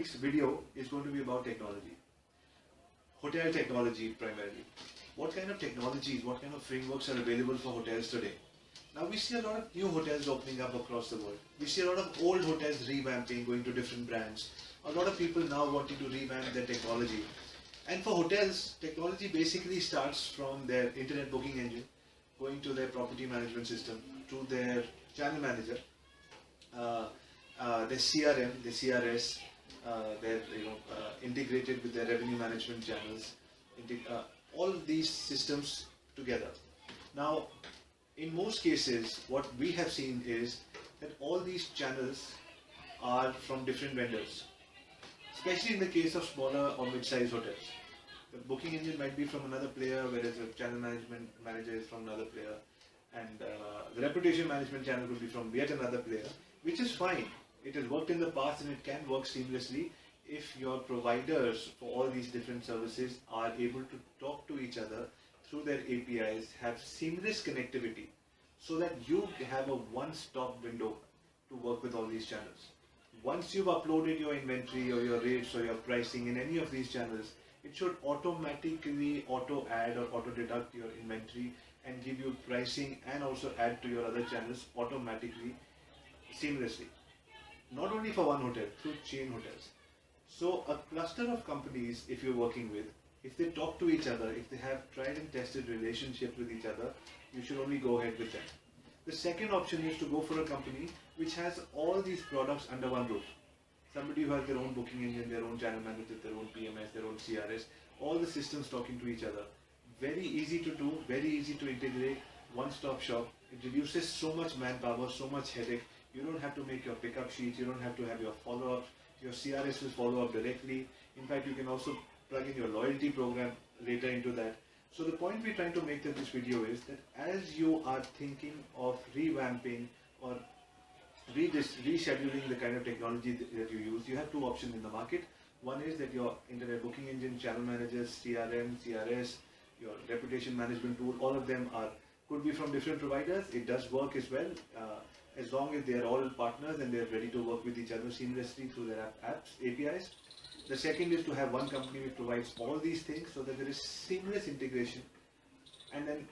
week's video is going to be about technology. Hotel technology primarily. What kind of technologies, what kind of frameworks are available for hotels today? Now we see a lot of new hotels opening up across the world. We see a lot of old hotels revamping, going to different brands. A lot of people now wanting to revamp their technology. And for hotels, technology basically starts from their internet booking engine, going to their property management system, to their channel manager, their CRM, their CRS, they're integrated with their revenue management channels, all of these systems together. Now, in most cases, what we have seen is that all these channels are from different vendors, especially in the case of smaller or mid-sized hotels. The booking engine might be from another player, whereas the channel management manager is from another player, and the reputation management channel could be from yet another player, which is fine. It has worked in the past and it can work seamlessly if your providers for all these different services are able to talk to each other through their APIs, have seamless connectivity, so that you have a one-stop window to work with all these channels. Once you've uploaded your inventory or your rates or your pricing in any of these channels, it should automatically auto-add or auto-deduct your inventory and give you pricing and also add to your other channels automatically, seamlessly. Not only for one hotel, through chain hotels. So a cluster of companies, if you're working with, if they talk to each other, if they have tried and tested relationships with each other, you should only go ahead with them. The second option is to go for a company which has all these products under one roof. Somebody who has their own booking engine, their own channel manager, their own PMS, their own CRS, all the systems talking to each other. Very easy to do, very easy to integrate, one-stop shop. It reduces so much manpower, so much headache. You don't have to make your pickup sheets, you don't have to have your follow-ups, your CRS will follow up directly. In fact, you can also plug in your loyalty program later into that. So the point we're trying to make in this video is that as you are thinking of revamping or rescheduling the kind of technology that you use, you have two options in the market. One is that your internet booking engine, channel managers, CRM, CRS, your reputation management tool, all of them could be from different providers. It does work as well, as long as they are all partners and they are ready to work with each other seamlessly through their APIs. The second is to have one company which provides all these things so that there is seamless integration. And then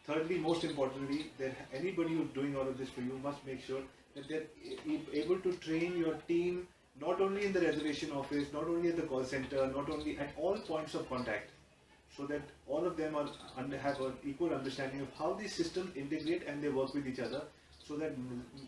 thirdly, most importantly, that anybody who's doing all of this for you must make sure that they're able to train your team not only in the reservation office, not only at the call center, not only at all points of contact, so that all of them have an equal understanding of how these systems integrate and they work with each other, so that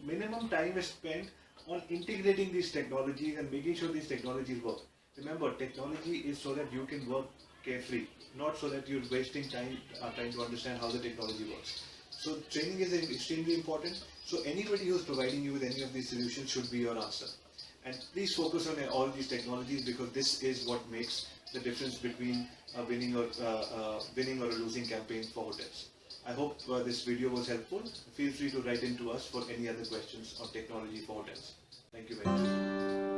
minimum time is spent on integrating these technologies and making sure these technologies work. Remember, technology is so that you can work carefree, not so that you're wasting time trying to understand how the technology works. So training is extremely important. So anybody who's providing you with any of these solutions should be your answer. And please focus on all these technologies, because this is what makes the difference between a winning or a losing campaign for hotels. I hope this video was helpful. Feel free to write in to us for any other questions on technology for hotels. Thank you very much.